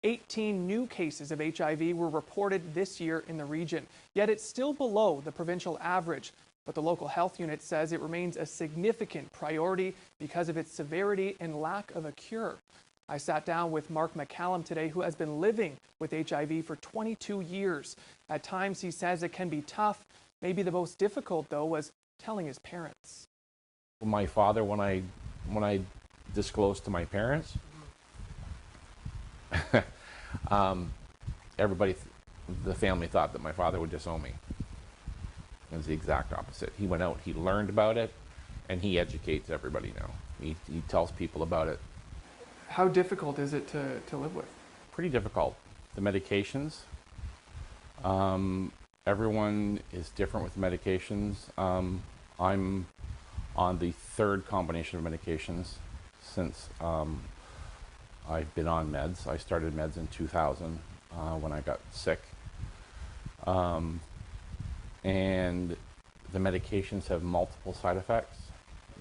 18 new cases of HIV were reported this year in the region, yet it's still below the provincial average. But the local health unit says it remains a significant priority because of its severity and lack of a cure. I sat down with Mark McCallum today, who has been living with HIV for 22 years. At times, he says it can be tough. Maybe the most difficult, though, was telling his parents. My father, when I disclosed to my parents, the family thought that my father would disown me. It was the exact opposite. He went out, he learned about it, and he educates everybody now. He tells people about it. How difficult is it to live with? Pretty difficult. The medications, everyone is different with medications. I'm on the third combination of medications since I've been on meds. I started meds in 2000 when I got sick. And the medications have multiple side effects.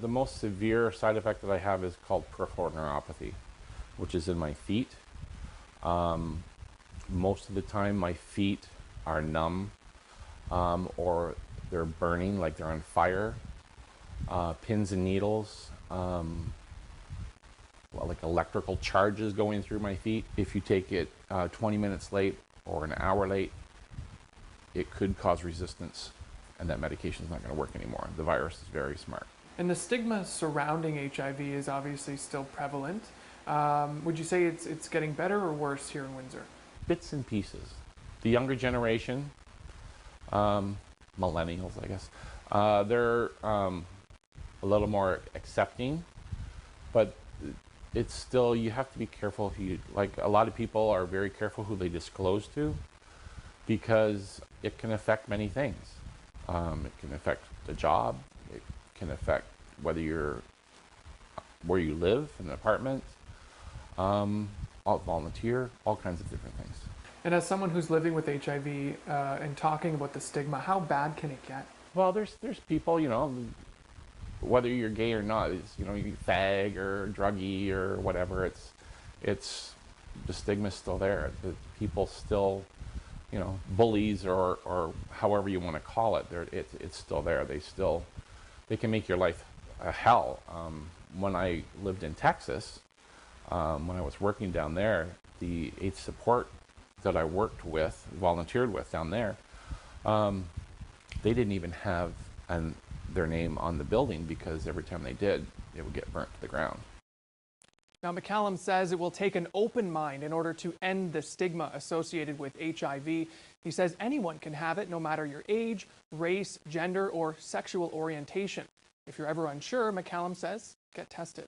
The most severe side effect that I have is called peripheral neuropathy, which is in my feet. Most of the time my feet are numb or they're burning, like they're on fire. Pins and needles, like electrical charges going through my feet. If you take it 20 minutes late or an hour late, it could cause resistance, and that medication is not going to work anymore. The virus is very smart. And the stigma surrounding HIV is obviously still prevalent. Would you say it's getting better or worse here in Windsor? Bits and pieces. The younger generation, millennials, I guess, they're a little more accepting, but it's still, you have to be careful. Like a lot of people are very careful who they disclose to, because it can affect many things. It can affect the job. It can affect where you live, in an apartment, volunteer, all kinds of different things. And as someone who's living with HIV and talking about the stigma, how bad can it get? Well, there's people, whether you're gay or not, you fag or druggy or whatever, it's the stigma's still there. The people still, bullies or however you want to call it, it's still there. They can make your life a hell. When I lived in Texas, when I was working down there, the AIDS support that I volunteered with down there, they didn't even have their name on the building, because every time they did, it would get burnt to the ground. Now, McCallum says it will take an open mind in order to end the stigma associated with HIV. He says anyone can have it, no matter your age, race, gender, or sexual orientation. If you're ever unsure, McCallum says, get tested.